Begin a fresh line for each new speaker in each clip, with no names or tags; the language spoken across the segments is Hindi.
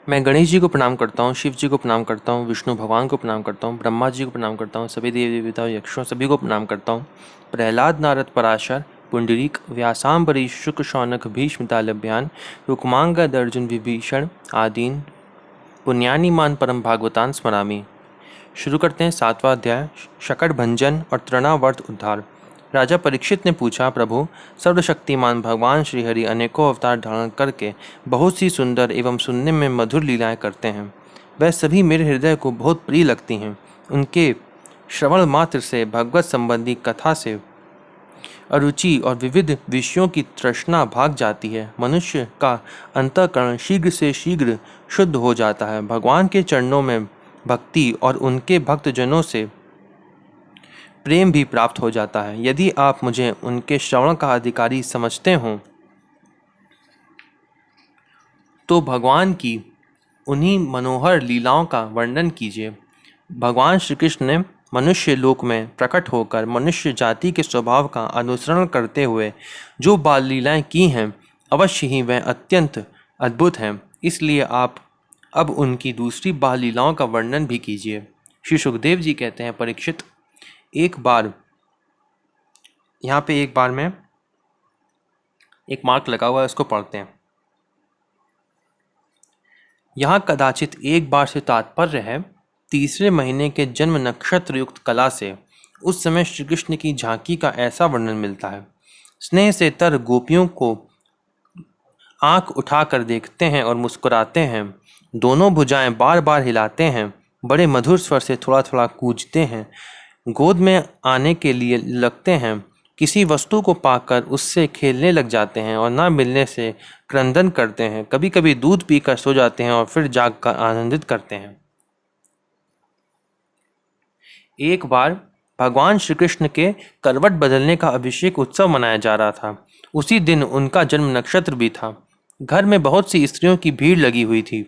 मैं गणेश जी को प्रणाम करता हूँ, शिव जी को प्रणाम करता हूँ, विष्णु भगवान को प्रणाम करता हूँ, ब्रह्मा जी को प्रणाम करता हूँ, सभी देवी देवताओं यक्षों सभी को प्रणाम करता हूँ। प्रहलाद नारद पराशर पुंडरीक व्यासाम्बरीश शुक शौनक भीष्म तालभ्यान रुक्मांगद अर्जुन विभीषण आदीन पुण्यानि मान परम भागवतान स्मरामि। शुरू करते हैं 7वां अध्याय, शकट भंजन और तृणावर्त उद्धार। राजा परीक्षित ने पूछा, प्रभु, सर्वशक्तिमान भगवान श्रीहरि अनेकों अवतार धारण करके बहुत सी सुंदर एवं सुनने में मधुर लीलाएं करते हैं। वह सभी मेरे हृदय को बहुत प्रिय लगती हैं। उनके श्रवण मात्र से भगवत संबंधी कथा से अरुचि और विविध विषयों की तृष्णा भाग जाती है। मनुष्य का अंतःकरण शीघ्र से शीघ्र शुद्ध हो जाता है। भगवान के चरणों में भक्ति और उनके भक्तजनों से प्रेम भी प्राप्त हो जाता है। यदि आप मुझे उनके श्रवण का अधिकारी समझते हो तो भगवान की उन्हीं मनोहर लीलाओं का वर्णन कीजिए। भगवान श्री कृष्ण ने मनुष्य लोक में प्रकट होकर मनुष्य जाति के स्वभाव का अनुसरण करते हुए जो बाल लीलाएं की हैं, अवश्य ही वह अत्यंत अद्भुत हैं। इसलिए आप अब उनकी दूसरी बाल लीलाओं का वर्णन भी कीजिए। श्री सुखदेव जी कहते हैं, परीक्षित, एक बार यहाँ पे एक बार में एक मार्क लगा हुआ है, उसको पढ़ते हैं। यहाँ कदाचित एक बार से तात्पर्य है तीसरे महीने के जन्म नक्षत्र युक्त कला से। उस समय श्री कृष्ण की झांकी का ऐसा वर्णन मिलता है। स्नेह से तर गोपियों को आंख उठाकर देखते हैं और मुस्कुराते हैं। दोनों भुजाएं बार बार हिलाते हैं। बड़े मधुर स्वर से थोड़ा थोड़ा कूजते हैं। गोद में आने के लिए लगते हैं। किसी वस्तु को पाकर उससे खेलने लग जाते हैं और न मिलने से क्रंदन करते हैं। कभी कभी दूध पीकर सो जाते हैं और फिर जागकर आनंदित करते हैं। एक बार भगवान श्री कृष्ण के करवट बदलने का अभिषेक उत्सव मनाया जा रहा था। उसी दिन उनका जन्म नक्षत्र भी था। घर में बहुत सी स्त्रियों की भीड़ लगी हुई थी।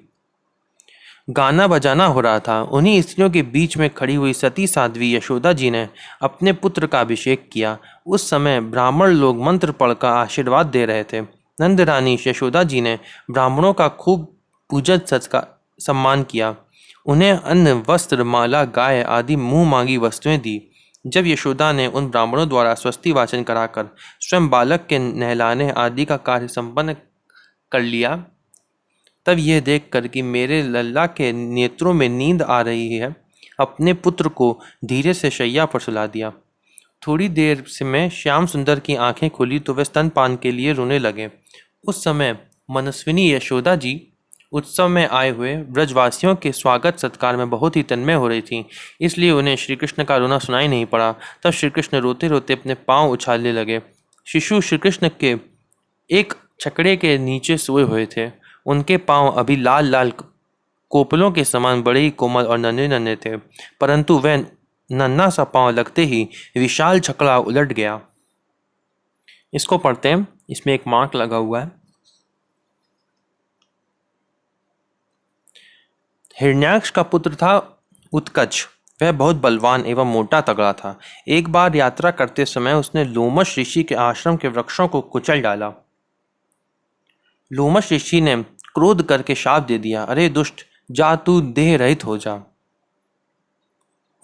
गाना बजाना हो रहा था। उन्हीं स्त्रियों के बीच में खड़ी हुई सती साध्वी यशोदा जी ने अपने पुत्र का अभिषेक किया। उस समय ब्राह्मण लोग मंत्र पढ़कर आशीर्वाद दे रहे थे। नंद रानी यशोदा जी ने ब्राह्मणों का खूब पूजन सत्कार सम्मान किया। उन्हें अन्न, वस्त्र, माला, गाय आदि मुंह मांगी वस्तुएं दी। जब यशोदा ने उन ब्राह्मणों द्वारा स्वस्ति वाचन कराकर स्वयं बालक के नहलाने आदि का कार्य संपन्न कर लिया, तब यह देखकर कि मेरे लल्ला के नेत्रों में नींद आ रही है, अपने पुत्र को धीरे से शैया पर सुला दिया। थोड़ी देर से में श्याम सुंदर की आंखें खुली तो वे स्तनपान के लिए रोने लगे। उस समय मनस्विनी यशोदा जी उत्सव में आए हुए ब्रजवासियों के स्वागत सत्कार में बहुत ही तन्मय हो रही थीं, इसलिए उन्हें श्री कृष्ण का रोना सुनाई नहीं पड़ा। तब श्री कृष्ण रोते रोते अपने पांव उछालने लगे। शिशु श्री कृष्ण के एक छकड़े के नीचे सोए हुए थे। उनके पांव अभी लाल लाल कोपलों के समान बड़े ही कोमल और नन्हे नन्हे थे, परंतु वह नन्हा सा पांव लगते ही विशाल छकड़ा उलट गया। इसको पढ़ते हैं, इसमें एक मार्क लगा हुआ है। हिरण्याक्ष का पुत्र था उत्कच। वह बहुत बलवान एवं मोटा तगड़ा था। एक बार यात्रा करते समय उसने लोमश ऋषि के आश्रम के वृक्षों को कुचल डाला। लोमश ऋषि ने क्रोध करके शाप दे दिया, अरे दुष्ट, जा तू देह रहित हो जा।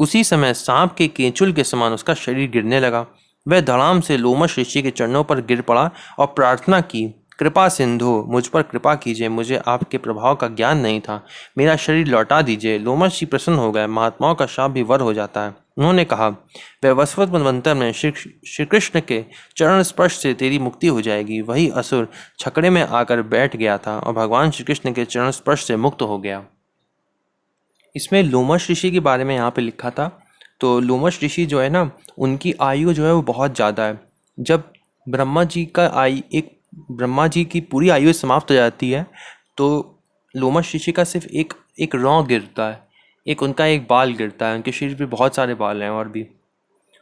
उसी समय सांप के केंचुल के समान उसका शरीर गिरने लगा। वह धड़ाम से लोमश ऋषि के चरणों पर गिर पड़ा और प्रार्थना की, कृपा सिंधु, मुझ पर कृपा कीजिए, मुझे आपके प्रभाव का ज्ञान नहीं था, मेरा शरीर लौटा दीजिए। लोमश जी प्रसन्न हो गए। महात्माओं का शाप भी वर हो जाता है। उन्होंने कहा, वैवस्वत मनवंतर में श्री कृष्ण के चरण स्पर्श से तेरी मुक्ति हो जाएगी। वही असुर छकड़े में आकर बैठ गया था और भगवान श्री कृष्ण के चरण स्पर्श से मुक्त हो गया। इसमें लोमश ऋषि के बारे में यहाँ पे लिखा था। तो लोमश ऋषि जो है ना, उनकी आयु जो है वो बहुत ज़्यादा है। जब ब्रह्मा जी की पूरी आयु समाप्त हो जाती है तो लोमश ऋषि का सिर्फ एक रौं गिरता है, उनका एक बाल गिरता है। उनके शरीर पे बहुत सारे बाल हैं और भी,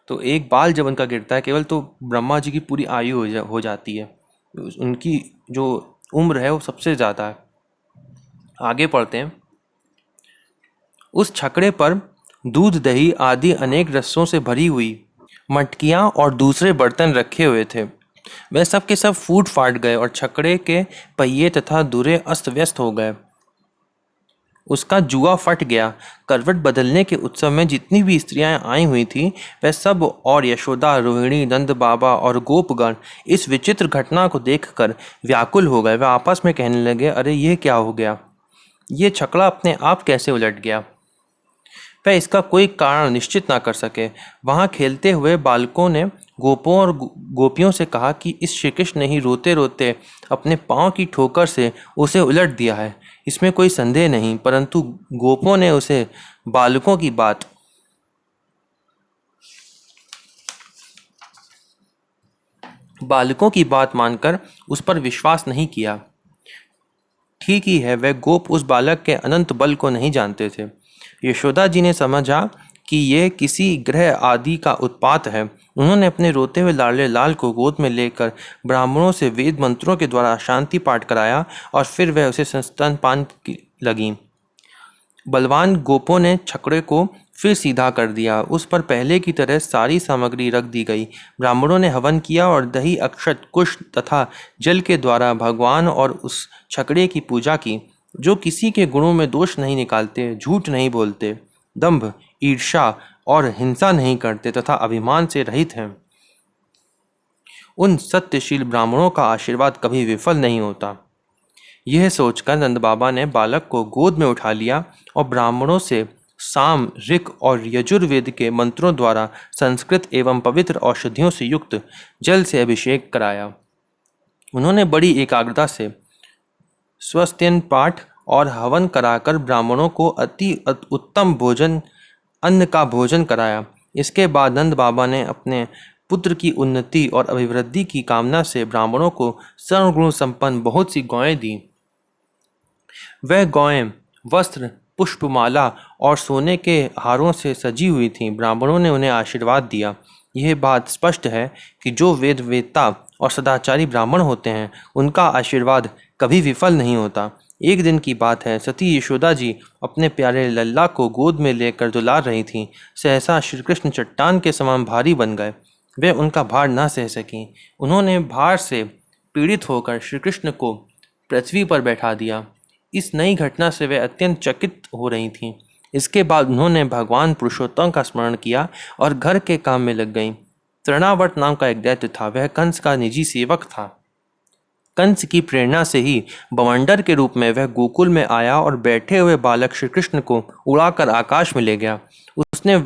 तो एक बाल जब उनका गिरता है केवल, तो ब्रह्मा जी की पूरी आयु हो जाती है। उनकी जो उम्र है वो सबसे ज़्यादा है। आगे पढ़ते हैं। उस छकड़े पर दूध, दही आदि अनेक रसों से भरी हुई मटकियाँ और दूसरे बर्तन रखे हुए थे। वे सब के सब फूट फाट गए और छकड़े के पहिए तथा धुरे अस्त व्यस्त हो गए। उसका जुआ फट गया। करवट बदलने के उत्सव में जितनी भी स्त्रियां आई हुई थीं, वह सब और यशोदा, रोहिणी, नंद बाबा और गोपगण इस विचित्र घटना को देखकर व्याकुल हो गए। वे आपस में कहने लगे, अरे ये क्या हो गया? ये छकड़ा अपने आप कैसे उलट गया? वह इसका कोई कारण निश्चित ना कर सके। वहां खेलते हुए बालकों ने गोपों और गोपियों से कहा कि इस श्री कृष्ण ने ही रोते रोते अपने पांव की ठोकर से उसे उलट दिया है। इसमें कोई संदेह नहीं, परंतु गोपों ने उसे बालकों की बात मानकर उस पर विश्वास नहीं किया। ठीक ही है, वह गोप उस बालक के अनंत बल को नहीं जानते थे। यशोदा जी ने समझा कि ये किसी ग्रह आदि का उत्पात है। उन्होंने अपने रोते हुए लाडले लाल को गोद में लेकर ब्राह्मणों से वेद मंत्रों के द्वारा शांति पाठ कराया और फिर वह उसे स्तनपान लगी। बलवान गोपों ने छकड़े को फिर सीधा कर दिया। उस पर पहले की तरह सारी सामग्री रख दी गई। ब्राह्मणों ने हवन किया और दही, अक्षत, कुश तथा जल के द्वारा भगवान और उस छकड़े की पूजा की, जो किसी के गुणों में दोष नहीं निकालते, झूठ नहीं बोलते, दंभ, ईर्ष्या और हिंसा नहीं करते तथा अभिमान से रहित हैं। उन सत्यशील ब्राह्मणों का आशीर्वाद कभी विफल नहीं होता। यह सोचकर नंद बाबा ने बालक को गोद में उठा लिया और ब्राह्मणों से साम, ऋक और यजुर्वेद के मंत्रों द्वारा संस्कृत एवं पवित्र औषधियों से युक्त जल से अभिषेक कराया। उन्होंने बड़ी एकाग्रता से स्वस्त्यन पाठ और हवन कराकर ब्राह्मणों को अति उत्तम भोजन, अन्न का भोजन कराया। इसके बाद नंद बाबा ने अपने पुत्र की उन्नति और अभिवृद्धि की कामना से ब्राह्मणों को सर्वगुण संपन्न बहुत सी गौएं दी। वह गौएं वस्त्र, पुष्पमाला और सोने के हारों से सजी हुई थीं। ब्राह्मणों ने उन्हें आशीर्वाद दिया। यह बात स्पष्ट है कि जो वेदवेत्ता और सदाचारी ब्राह्मण होते हैं, उनका आशीर्वाद कभी विफल नहीं होता। एक दिन की बात है, सती यशोदा जी अपने प्यारे लल्ला को गोद में लेकर दुलार रही थीं। सहसा श्री कृष्ण चट्टान के समान भारी बन गए। वे उनका भार न सह सकीं। उन्होंने भार से पीड़ित होकर श्री कृष्ण को पृथ्वी पर बैठा दिया। इस नई घटना से वे अत्यंत चकित हो रही थीं। इसके बाद उन्होंने भगवान पुरुषोत्तम का स्मरण किया और घर के काम में लग गईं। तृणावर्त नाम का एक दैत्य था। वह कंस का निजी सेवक था। कंस की प्रेरणा से ही बवंडर के रूप में वह गोकुल में आया और बैठे हुए बालक श्री कृष्ण को उड़ाकर आकाश में ले गया। उसने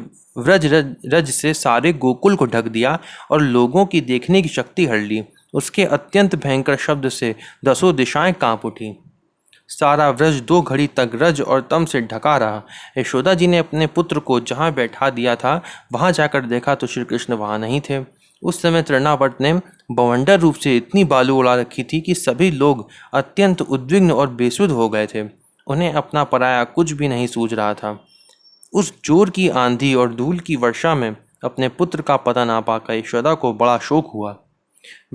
रज से सारे गोकुल को ढक दिया और लोगों की देखने की शक्ति हर ली। उसके अत्यंत भयंकर शब्द से 10 दिशाएं कांप उठी। सारा व्रज 2 घड़ी तक रज और तम से ढका रहा। यशोदा जी ने अपने पुत्र को जहाँ बैठा दिया था, वहाँ जाकर देखा तो श्री कृष्ण वहाँ नहीं थे। उस समय तृणावर्त ने बवंडर रूप से इतनी बालू उड़ा रखी थी कि सभी लोग अत्यंत उद्विग्न और बेसुध हो गए थे। उन्हें अपना पराया कुछ भी नहीं सूझ रहा था। उस जोर की आंधी और धूल की वर्षा में अपने पुत्र का पता ना पाकर यशोदा को बड़ा शोक हुआ।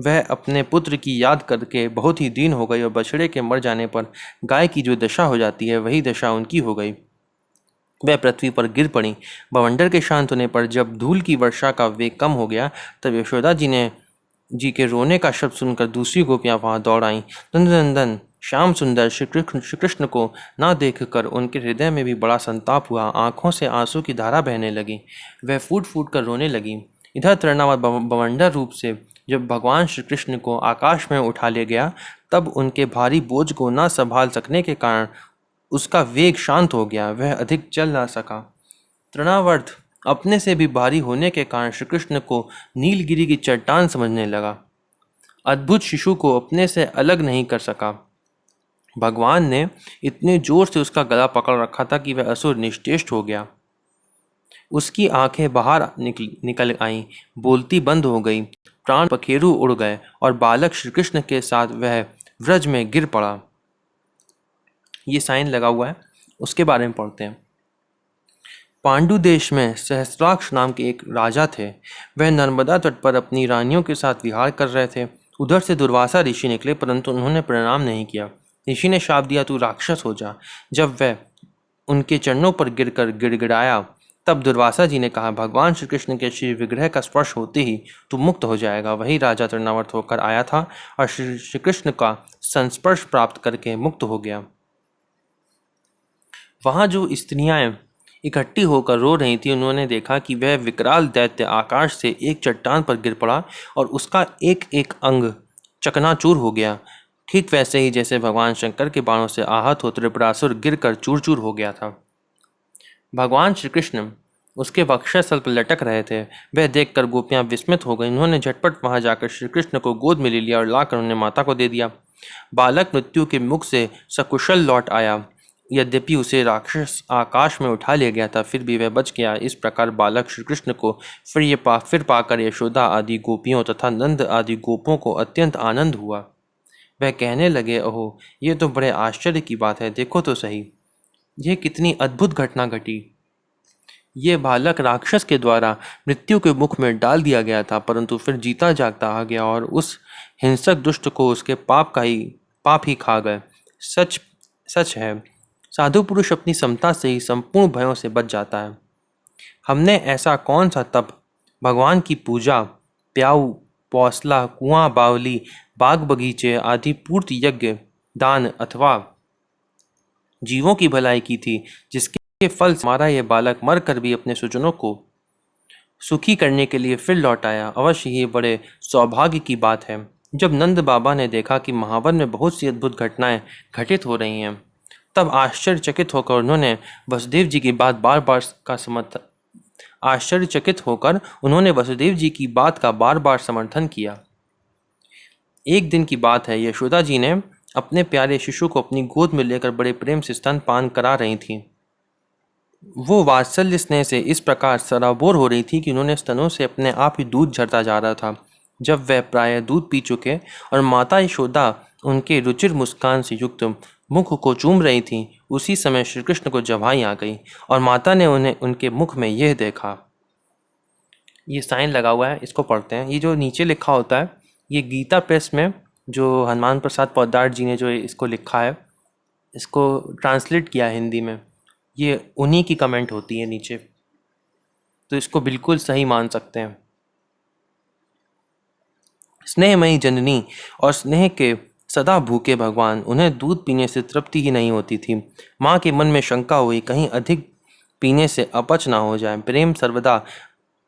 वह अपने पुत्र की याद करके बहुत ही दीन हो गई और बछड़े के मर जाने पर गाय की जो दशा हो जाती है, वही दशा उनकी हो गई। वह पृथ्वी पर गिर पड़ी। बवंडर के शांत होने पर जब धूल की वर्षा का वेग कम हो गया, तब यशोदा जी के रोने का शब्द सुनकर दूसरी गोपियां वहां दौड़ आईं। नंदनंदन, श्याम सुंदर श्री कृष्ण को ना देखकर उनके हृदय में भी बड़ा संताप हुआ। आंखों से आंसू की धारा बहने लगी। वह फूट फूट कर रोने लगी। इधर तृणावर्त बवंडर रूप से जब भगवान श्री कृष्ण को आकाश में उठा ले गया, तब उनके भारी बोझ को न संभाल सकने के कारण उसका वेग शांत हो गया। वह अधिक चल ना सका। तृणावर्त अपने से भी भारी होने के कारण श्री कृष्ण को नीलगिरी की चट्टान समझने लगा। अद्भुत शिशु को अपने से अलग नहीं कर सका। भगवान ने इतने जोर से उसका गला पकड़ रखा था कि वह असुर निश्चेष्ट हो गया। उसकी आंखें बाहर निकल आईं, बोलती बंद हो गई, प्राण पखेरु उड़ गए और बालक श्री कृष्ण के साथ वह व्रज में गिर पड़ा। ये साइन लगा हुआ है, उसके बारे में पढ़ते हैं। पांडु देश में सहस्राक्ष नाम के एक राजा थे। वह नर्मदा तट पर अपनी रानियों के साथ विहार कर रहे थे। उधर से दुर्वासा ऋषि निकले, परंतु उन्होंने प्रणाम नहीं किया। ऋषि ने शाप दिया, तू राक्षस हो जा। जब वह उनके चरणों पर गिरकर गिड़गिड़ाया, तब दुर्वासा जी ने कहा, भगवान श्री कृष्ण के श्री विग्रह का स्पर्श होते ही तू मुक्त हो जाएगा। वही राजा तृणावर्त होकर आया था और श्री कृष्ण का संस्पर्श प्राप्त करके मुक्त हो गया। वहाँ जो स्त्रियां इकट्ठी होकर रो रही थी, उन्होंने देखा कि वह विकराल दैत्य आकाश से एक चट्टान पर गिर पड़ा और उसका एक एक अंग चकनाचूर हो गया। ठीक वैसे ही जैसे भगवान शंकर के बाणों से आहत हो त्रिपुरासुर गिरकर चूर चूर हो गया था। भगवान श्री कृष्ण उसके वक्षस्थल पर लटक रहे थे। वह देखकर गोपियां विस्मित हो गईं। उन्होंने झटपट वहां जाकर श्री कृष्ण को गोद में ले लिया और लाकर उन्हें माता को दे दिया। बालक मृत्यु के मुख से सकुशल लौट आया। यद्यपि उसे राक्षस आकाश में उठा लिया गया था, फिर भी वह बच गया। इस प्रकार बालक श्री कृष्ण को फिर पाकर यशोदा आदि गोपियों तथा नंद आदि गोपों को अत्यंत आनंद हुआ। वह कहने लगे, ओहो, ये तो बड़े आश्चर्य की बात है। देखो तो सही, यह कितनी अद्भुत घटना घटी। ये बालक राक्षस के द्वारा मृत्यु के मुख में डाल दिया गया था, परंतु फिर जीता जागता आ गया और उस हिंसक दुष्ट को उसके पाप ही खा गए। सच सच है, साधु पुरुष अपनी समता से ही संपूर्ण भयों से बच जाता है। हमने ऐसा कौन सा तप, भगवान की पूजा, प्याऊ, पौसला, कुआं बावली, बाग बगीचे आदि पूर्ति यज्ञ, दान अथवा जीवों की भलाई की थी, जिसके फल से हमारा यह बालक मरकर भी अपने स्वजनों को सुखी करने के लिए फिर लौट आया। अवश्य ही बड़े सौभाग्य की बात है। जब नंद बाबा ने देखा कि महावन में बहुत सी अद्भुत घटनाएं घटित हो रही हैं, तब आश्चर्यचकित होकर उन्होंने वसुदेव जी की बात बार बार समर्थन किया। एक दिन की बात है, यशोदा जी ने अपने प्यारे शिशु को अपनी गोद में लेकर बड़े प्रेम से स्तनपान करा रही थीं। वो वात्सल्य स्नेह से इस प्रकार सराबोर हो रही थी कि उन्होंने स्तनों से अपने आप ही दूध झरता जा रहा था। जब वह प्रायः दूध पी चुके और माता यशोदा उनके रुचिर मुस्कान से युक्त मुख को चूम रही थीं, उसी समय श्री कृष्ण को जवाई आ गई और माता ने उन्हें उनके मुख में यह देखा। ये साइन लगा हुआ है, इसको पढ़ते हैं। ये जो नीचे लिखा होता है, ये गीता प्रेस में जो हनुमान प्रसाद पोद्दार जी ने जो इसको लिखा है, इसको ट्रांसलेट किया है हिंदी में, ये उन्हीं की कमेंट होती है नीचे, तो इसको बिल्कुल सही मान सकते हैं। स्नेहमयी जननी और स्नेह के सदा भूखे भगवान, उन्हें दूध पीने से तृप्ति ही नहीं होती थी। माँ के मन में शंका हुई, कहीं अधिक पीने से अपच ना हो जाए। प्रेम सर्वदा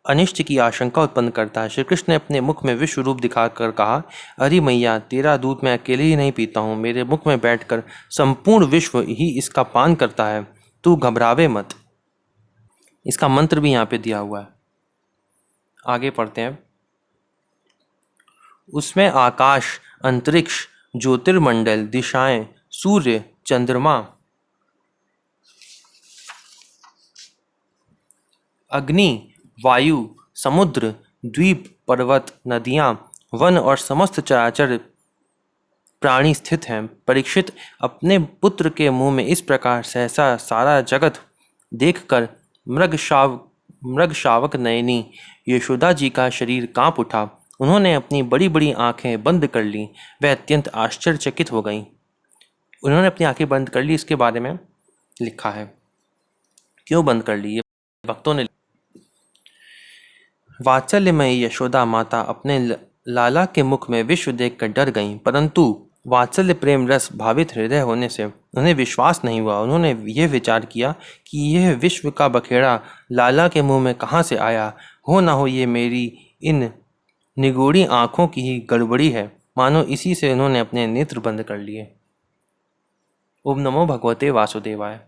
अनिष्ट की आशंका उत्पन्न करता है। श्री कृष्ण ने अपने मुख में विश्व रूप दिखाकर कहा, अरे मैया, तेरा दूध मैं अकेले ही नहीं पीता हूँ, मेरे मुख में बैठकर संपूर्ण विश्व ही इसका पान करता है। तू घबरावे मत। इसका मंत्र भी यहाँ पे दिया हुआ है, आगे पढ़ते हैं। उसमें आकाश, अंतरिक्ष, ज्योतिर्मंडल, दिशाएं, सूर्य, चंद्रमा, अग्नि, वायु, समुद्र, द्वीप, पर्वत, नदियां, वन और समस्त चराचर प्राणी स्थित हैं। परीक्षित अपने पुत्र के मुंह में इस प्रकार सहसा सारा जगत देखकर मृग शावक नयनी यशोदा जी का शरीर कांप उठा। उन्होंने अपनी बड़ी बड़ी आंखें बंद कर ली। वह अत्यंत आश्चर्यचकित हो गईं। उन्होंने अपनी आंखें बंद कर ली, इसके बारे में लिखा है। क्यों बंद कर ली, ये भक्तों ने। वात्सल्यमयी यशोदा माता अपने लाला के मुख में विश्व देखकर डर गईं, परंतु वात्सल्य प्रेम रस भावित हृदय होने से उन्हें विश्वास नहीं हुआ। उन्होंने यह विचार किया कि यह विश्व का बखेड़ा लाला के मुंह में कहाँ से आया। हो ना हो ये मेरी इन निगूढ़ी आँखों की ही गड़बड़ी है। मानो इसी से उन्होंने अपने नेत्र बंद कर लिए। ओम नमो भगवते वासुदेवाय।